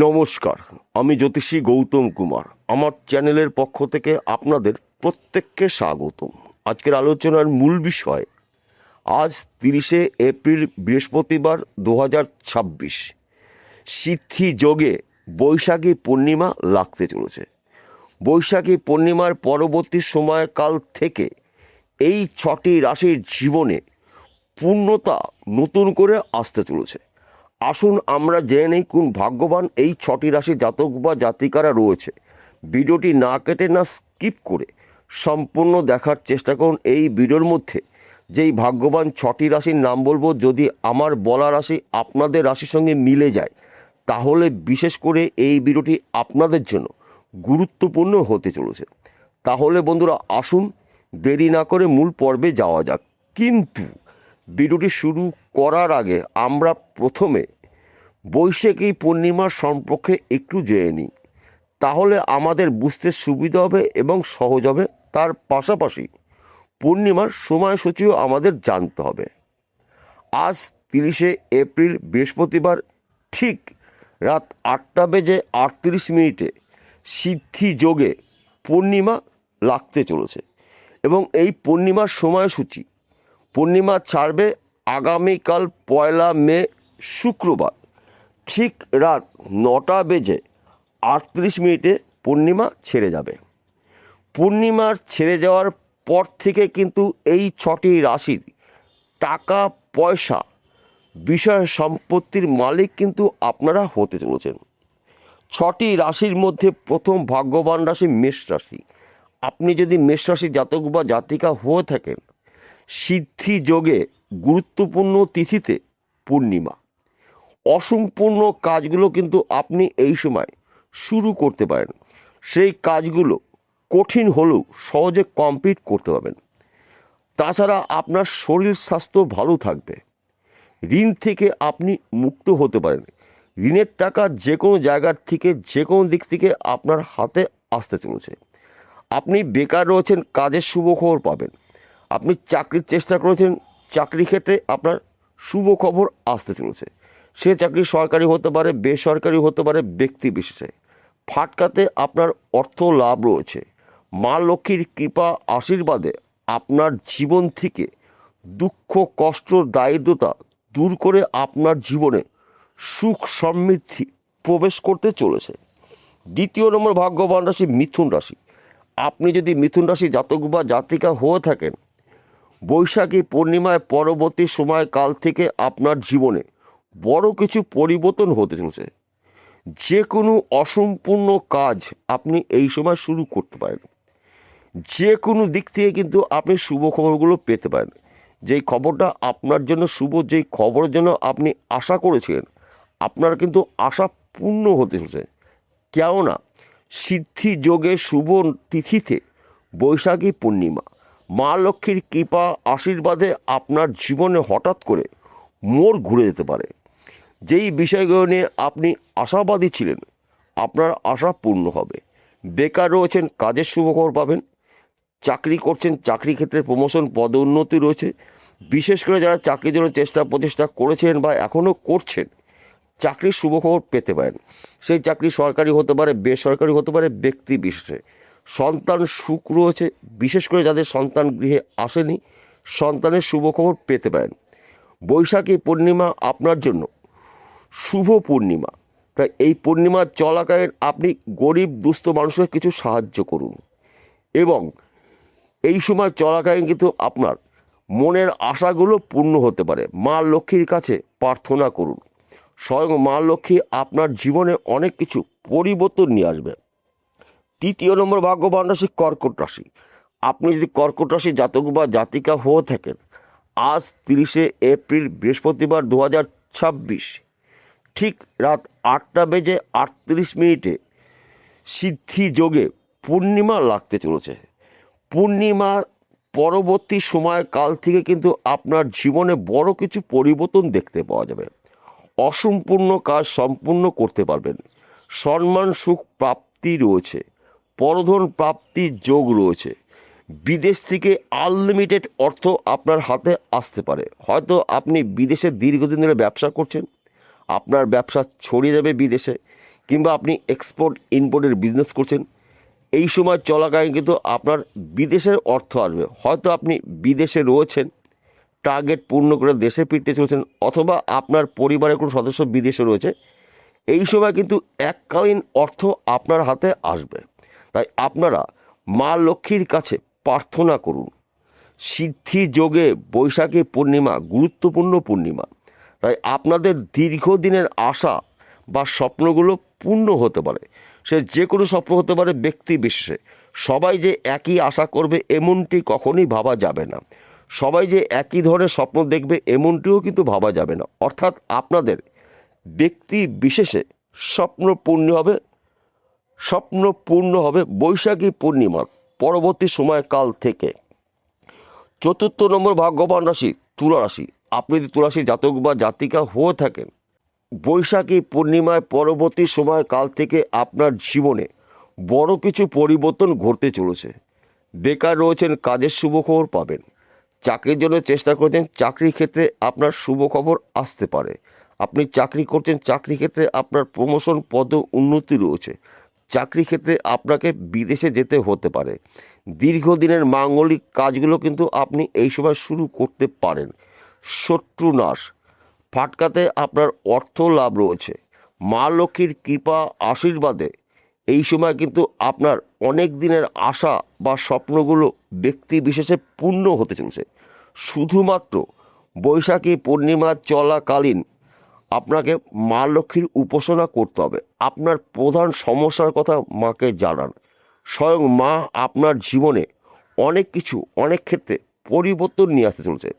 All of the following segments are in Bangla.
নমস্কার, আমি জ্যোতিষী গৌতম কুমার। আমার চ্যানেলের পক্ষ থেকে আপনাদের প্রত্যেককে স্বাগতম। আজকের আলোচনার মূল বিষয় আজ 30শে এপ্রিল বৃহস্পতিবার 2026 সিদ্ধি যোগে বৈশাখী পূর্ণিমা লাগতে চলেছে। বৈশাখী পূর্ণিমার পরবর্তী সময়কাল থেকে এই 6টি রাশির জীবনে পূর্ণতা নতুন করে আসতে চলেছে। আসুন আমরা জেনে নেই কোন ভাগ্যবান এই 6টি রাশির জাতক বা জাতিকারা রয়েছে। ভিডিওটি না কেটে না স্কিপ করে সম্পূর্ণ দেখার চেষ্টা করুন। এই ভিডিওর মধ্যে যেই ভাগ্যবান 6টি রাশির নাম বলবো, যদি আমার বলা রাশি আপনাদের রাশির সঙ্গে মিলে যায় তাহলে বিশেষ করে এই ভিডিওটি আপনাদের জন্য গুরুত্বপূর্ণ হতে চলেছে। তাহলে বন্ধুরা আসুন দেরি না করে মূল পর্বে যাওয়া যাক। কিন্তু ভিডিওটি শুরু করার আগে আমরা প্রথমে বৈশাখী পূর্ণিমার সম্পর্কে একটু জেনে নিই, তাহলে আমাদের বুঝতে সুবিধা হবে এবং সহজ হবে। তার পাশাপাশি পূর্ণিমার সময়সূচিও আমাদের জানতে হবে। আজ 30শে এপ্রিল বৃহস্পতিবার ঠিক রাত 8:38 সিদ্ধি যোগে পূর্ণিমা লাগতে চলেছে এবং এই পূর্ণিমার সময়সূচি, পূর্ণিমা ছাড়বে আগামীকাল 1 মে শুক্রবার ঠিক রাত 9:38 পূর্ণিমা ছেড়ে যাবে। পূর্ণিমার ছেড়ে যাওয়ার পর থেকে কিন্তু এই 6টি রাশির টাকা পয়সা বিষয় সম্পত্তির মালিক কিন্তু আপনারা হতে চলেছেন। 6টি রাশির মধ্যে প্রথম ভাগ্যবান রাশি মেষ রাশি। আপনি যদি মেষ রাশি জাতক বা জাতিকা হয়ে থাকেন, সিদ্ধি যোগে গুরুত্বপূর্ণ তিথিতে পূর্ণিমা, অসম্পূর্ণ কাজগুলো কিন্তু আপনি এই সময় শুরু করতে পারেন। সেই কাজগুলো কঠিন হলেও সহজে কমপ্লিট করতে পারবেন। তাছাড়া আপনার শরীর স্বাস্থ্য ভালো থাকবে। ঋণ থেকে আপনি মুক্ত হতে পারেন। ঋণের টাকা যে কোনো জায়গার থেকে যে কোনো দিক থেকে আপনার হাতে আসতে চলেছে। আপনি বেকার রয়েছেন, কাজের শুভ খবর পাবেন। আপনি চাকরির চেষ্টা করেছেন, চাকরি ক্ষেত্রে আপনার শুভ খবর আসতে চলেছে। সে চাকরি সরকারি হতে পারে, বেসরকারি হতে পারে, ব্যক্তি বিশেষে। ফাটকাতে আপনার অর্থ লাভ রয়েছে। মা লক্ষ্মীর কৃপা আশীর্বাদে আপনার জীবন থেকে দুঃখ কষ্ট দারিদ্রতা দূর করে আপনার জীবনে সুখ সমৃদ্ধি প্রবেশ করতে চলেছে। দ্বিতীয় নম্বর ভাগ্যবান রাশি মিথুন রাশি। আপনি যদি মিথুন রাশি জাতক বা জাতিকা হয়ে থাকেন, বৈশাখী পূর্ণিমায় পরবর্তী সময়কাল থেকে আপনার জীবনে বড় কিছু পরিবর্তন হতে চলেছে। যে কোনো অসম্পূর্ণ কাজ আপনি এই সময় শুরু করতে পারেন। যে কোনো দিক থেকে কিন্তু আপনি শুভ খবরগুলো পেতে পারেন। যেই খবরটা আপনার জন্য শুভ, যেই খবরের জন্য আপনি আশা করেছিলেন, আপনার কিন্তু আশা পূর্ণ হতে চলেছে। কেননা সিদ্ধি যোগে শুভ তিথিতে বৈশাখী পূর্ণিমা, মা লক্ষ্মীর কৃপা আশীর্বাদে আপনার জীবনে হঠাৎ করে মোড় ঘুরে যেতে পারে। যেই বিষয়গুলো নিয়ে আপনি আশাবাদী ছিলেন, আপনার আশা পূর্ণ হবে। বেকার রয়েছেন, কাজের শুভখবর পাবেন। চাকরি করছেন, চাকরি ক্ষেত্রে প্রমোশন পদোন্নতি রয়েছে। বিশেষ করে যারা চাকরির জন্য প্রচেষ্টা করেছেন বা এখনও করছেন, চাকরির শুভখবর পেতে পারেন। সেই চাকরি সরকারি হতে পারে, বেসরকারি হতে পারে, ব্যক্তি বিশেষে। সন্তান সুখ রয়েছে, বিশেষ করে যাদের সন্তান গৃহে আসেনি, সন্তানের শুভখবর পেতে পারেন। বৈশাখী পূর্ণিমা আপনার জন্য শুভ পূর্ণিমা, তাই এই পূর্ণিমার চলাকালীন আপনি গরিব দুস্থ মানুষের কিছু সাহায্য করুন এবং এই সময় চলাকালীন কিন্তু আপনার মনের আশাগুলো পূর্ণ হতে পারে। মা লক্ষ্মীর কাছে প্রার্থনা করুন, স্বয়ং মা লক্ষ্মী আপনার জীবনে অনেক কিছু পরিবর্তন নিয়ে আসবে। তৃতীয় নম্বর ভাগ্যবান রাশি কর্কট রাশি। আপনি যদি কর্কট রাশি জাতক বা জাতিকা হয়ে থাকেন, আজ 30শে এপ্রিল বৃহস্পতিবার 2026 ঠিক রাত 8:38 সিদ্ধি যোগে পূর্ণিমা লাগতে চলেছে। পূর্ণিমা পরবর্তী সময়কাল থেকে কিন্তু আপনার জীবনে বড় কিছু পরিবর্তন দেখতে পাওয়া যাবে। অসম্পূর্ণ কাজ সম্পূর্ণ করতে পারবেন। সম্মান সুখ প্রাপ্তি রয়েছে। পরধন প্রাপ্তির যোগ রয়েছে। বিদেশ থেকে আনলিমিটেড অর্থ আপনার হাতে আসতে পারে। হয়তো আপনি বিদেশে দীর্ঘদিন ধরে ব্যবসা করছেন, আপনার ব্যবসা ছড়িয়ে যাবে বিদেশে, কিংবা আপনি এক্সপোর্ট ইম্পোর্টের বিজনেস করছেন, এই সময় চলাকালীন কিন্তু আপনার বিদেশের অর্থ আসবে। হয়তো আপনি বিদেশে রয়েছেন, টার্গেট পূর্ণ করে দেশে ফিরতে চলেছেন, অথবা আপনার পরিবারের কোনো সদস্য বিদেশে রয়েছে, এই সময় কিন্তু এককালীন অর্থ আপনার হাতে আসবে। তাই আপনারা মা লক্ষ্মীর কাছে প্রার্থনা করুন। সিদ্ধি যোগে বৈশাখী পূর্ণিমা গুরুত্বপূর্ণ পূর্ণিমা, তাই আপনাদের দীর্ঘদিনের আশা বা স্বপ্নগুলো পূর্ণ হতে পারে। সে যে কোনো স্বপ্ন হতে পারে ব্যক্তি বিশেষে। সবাই যে একই আশা করবে এমনটি কখনোই ভাবা যাবে না। সবাই যে একই ধরনের স্বপ্ন দেখবে এমনটিও কিন্তু ভাবা যাবে না। অর্থাৎ আপনাদের ব্যক্তি বিশেষে স্বপ্ন পূর্ণ হবে বৈশাখী পূর্ণিমার পরবর্তী সময়কাল থেকে। 4র্থ নম্বর ভাগ্যবান রাশি তুলা রাশি। আপনি যদি তুলা রাশির জাতক বা জাতিকা হয়ে থাকেন, বৈশাখী পূর্ণিমায় পরবর্তী সময়কাল থেকে আপনার জীবনে বড় কিছু পরিবর্তন ঘটতে চলেছে। বেকার রয়েছেন, কাজের শুভ খবর পাবেন। চাকরির জন্য চেষ্টা করছেন, চাকরির ক্ষেত্রে আপনার শুভ খবর আসতে পারে। আপনি চাকরি করছেন, চাকরি ক্ষেত্রে আপনার প্রমোশন পদ উন্নতি রয়েছে। চাকরি ক্ষেত্রে আপনাকে বিদেশে যেতে হতে পারে। দীর্ঘদিনের মাঙ্গলিক কাজগুলো কিন্তু আপনি এই সময় শুরু করতে পারেন। শত্রু নাশ ফাটকাতে আপনার অর্থ লাভ রয়েছে। মা লক্ষ্মীর কৃপা আশীর্বাদে এই সময় কিন্তু আপনার অনেক দিনের আশা বা স্বপ্নগুলো ব্যক্তি বিশেষে পূর্ণ হতে চলেছে। শুধুমাত্র বৈশাখী পূর্ণিমা চলাকালীন আপনাকে মা লক্ষ্মীর উপাসনা করতে হবে। আপনার প্রধান সমস্যার কথা মাকে জানান। স্বয়ং মা আপনার জীবনে অনেক ক্ষেত্রে পরিবর্তন নিয়ে আসতে চলেছে।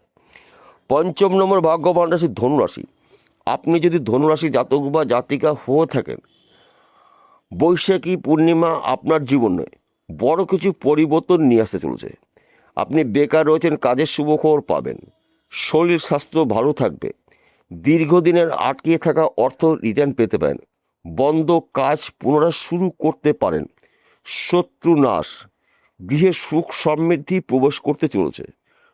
5ম নম্বর ভাগ্যবান রাশি ধনুরাশি। আপনি যদি ধনুরাশি জাতক বা জাতিকা হয়ে থাকেন, বৈশাখী পূর্ণিমা আপনার জীবনে বড় কিছু পরিবর্তন নিয়ে আসতে চলেছে। আপনি বেকার রয়েছেন, কাজের শুভ খবর পাবেন। শরীর স্বাস্থ্য ভালো থাকবে। দীর্ঘদিনের আটকে থাকা অর্থ রিটার্ন পেতে পারেন। বন্ধ কাজ পুনরায় শুরু করতে পারেন। শত্রু নাশ, গৃহে সুখ সমৃদ্ধি প্রবেশ করতে চলেছে।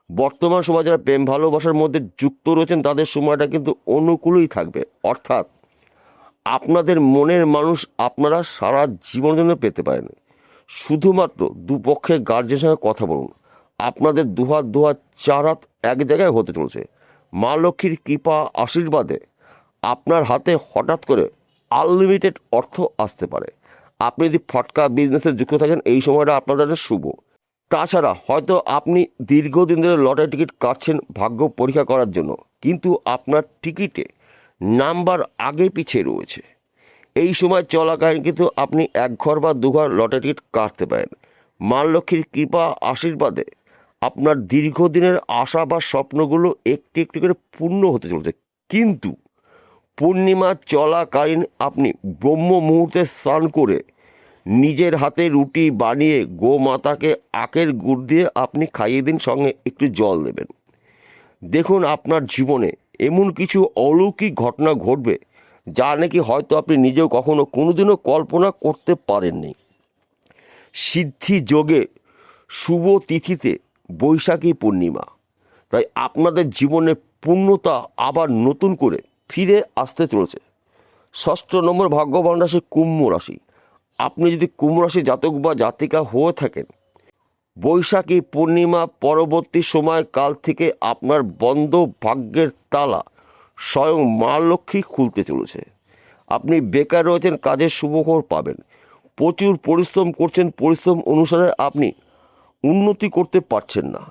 বর্তমান সময় যারা প্রেম ভালোবাসার মধ্যে যুক্ত রয়েছেন তাদের সময়টা কিন্তু অনুকূলই থাকবে। অর্থাৎ আপনাদের মনের মানুষ আপনারা সারা জীবনের জন্য পেতে পারেন। শুধুমাত্র দুপক্ষের গার্জেনের সঙ্গে কথা বলুন। আপনাদের দুহাত চার হাত এক জায়গায় হতে চলেছে। মা লক্ষ্মীর কৃপা আশীর্বাদে আপনার হাতে হঠাৎ করে আনলিমিটেড অর্থ আসতে পারে। আপনি যদি ফটকা বিজনেসে যুক্ত থাকেন, এই সময়টা আপনার জন্য শুভ। তাছাড়া হয়তো আপনি দীর্ঘদিন ধরে লটারি টিকিট কাটছেন ভাগ্য পরীক্ষা করার জন্য, কিন্তু আপনার টিকিটে নাম্বার আগে পিছিয়ে রয়েছে। এই সময় চলাকালীন কিন্তু আপনি 1 ঘর বা 2 ঘর লটারি টিকিট কাটতে পারেন। মা লক্ষ্মীর কৃপা আশীর্বাদে আপনার দীর্ঘদিনের আশা বা স্বপ্নগুলো একটি একটি করে পূর্ণ হতে চলেছে। কিন্তু পূর্ণিমা চলাকালীন আপনি ব্রহ্ম মুহূর্তে স্নান করে নিজের হাতে রুটি বানিয়ে গোমাতাকে আখের গুড় দিয়ে আপনি খাইয়ে দিন, সঙ্গে একটু জল দেবেন। দেখুন আপনার জীবনে এমন কিছু অলৌকিক ঘটনা ঘটবে যা নাকি হয়তো আপনি নিজেও কখনো কোনোদিনও কল্পনা করতে পারেননি। সিদ্ধি যোগে শুভ তিথিতে বৈশাখী পূর্ণিমা, তাই আপনাদের জীবনে পূর্ণতা আবার নতুন করে ফিরে আসতে চলেছে। 6ষ্ঠ নম্বর ভাগ্যবান রাশি কুম্ভ রাশি। আপনি যদি কুম্ভ রাশি জাতক বা জাতিকা হয়ে থাকেন, বৈশাখী পূর্ণিমা পরবর্তী সময়কাল থেকে আপনার বন্ধ ভাগ্যের তালা স্বয়ং মা লক্ষ্মী খুলতে চলেছে। আপনি বেকার রয়েছেন, কাজের শুভখবর পাবেন। প্রচুর পরিশ্রম করছেন, পরিশ্রম অনুসারে আপনি উন্নতি করতে পারছেন না।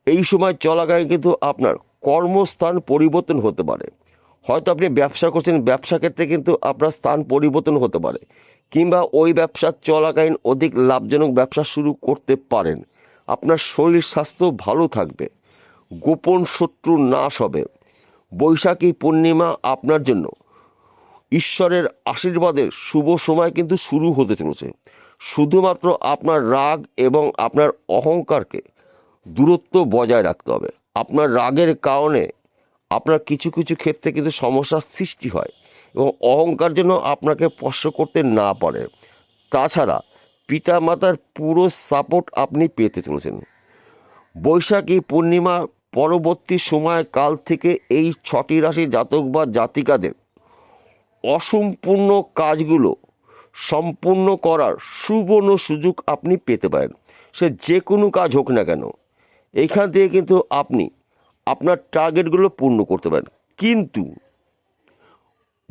এই সময় চলাকালীন কিন্তু আপনার কর্মস্থান পরিবর্তন হতে পারে। হয়তো আপনি ব্যবসা করছেন, ব্যবসা ক্ষেত্রে কিন্তু আপনার স্থান পরিবর্তন হতে পারে, কিংবা ওই ব্যবসা চলাকালীন অধিক লাভজনক ব্যবসা শুরু করতে পারেন। আপনার শরীর স্বাস্থ্য ভালো থাকবে। গোপন শত্রু নাশ হবে। বৈশাখী পূর্ণিমা আপনার জন্য ঈশ্বরের আশীর্বাদের শুভ সময় কিন্তু শুরু হতে চলেছে। শুধুমাত্র আপনার রাগ এবং আপনার অহংকারকে দূরত্ব বজায় রাখতে হবে। আপনার রাগের কারণে আপনার কিছু কিছু ক্ষেত্রে কিন্তু সমস্যার সৃষ্টি হয় এবং অহংকার যেন আপনাকে স্পর্শ করতে না পারে। তাছাড়া পিতামাতার পুরো সাপোর্ট আপনি পেতে চলেছেন। বৈশাখী পূর্ণিমা পরবর্তী সময়কাল থেকে এই 6টি রাশি জাতক বা জাতিকাদের অসম্পূর্ণ কাজগুলো সম্পূর্ণ করার সুবর্ণ সুযোগ আপনি পেতে পারেন। সে যে কোনো কাজ হোক না কেন, এখান থেকে কিন্তু আপনি আপনার টার্গেটগুলো পূর্ণ করতে পারেন। কিন্তু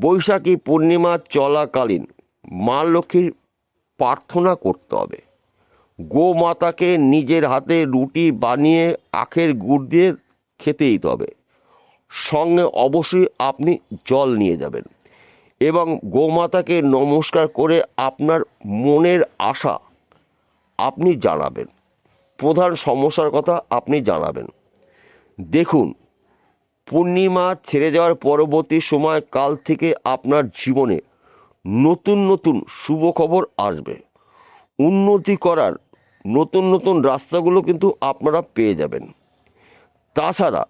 বৈশাখী পূর্ণিমা চলাকালীন মা লক্ষ্মীর প্রার্থনা করতে হবে। গোমাতাকে নিজের হাতে রুটি বানিয়ে আখের গুড় দিয়ে খেতে দিতে হবে। সঙ্গে অবশ্যই আপনি জল নিয়ে যাবেন এবং গোমাতাকে নমস্কার করে আপনার মনের আশা আপনি জানাবেন, প্রধান সমস্যার কথা আপনি জানাবেন। দেখুন, পূর্ণিমা ছেড়ে যাওয়ার পরবর্তী সময় কাল থেকে আপনার জীবনে নতুন নতুন শুভ খবর আসবে। উন্নতি করার নতুন নতুন রাস্তাগুলো কিন্তু আপনারা পেয়ে যাবেন। তাছাড়া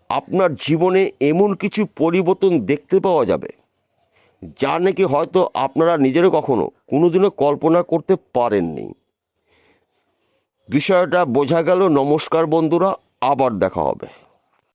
আপনার জীবনে এমন কিছু পরিবর্তন দেখতে পাওয়া যাবে যা নাকি হয়তো আপনারা নিজেরও কখনো কোনোদিনও কল্পনা করতে পারেননি। বিষয়টা বোঝা গেল। নমস্কার বন্ধুরা, আবার দেখা হবে।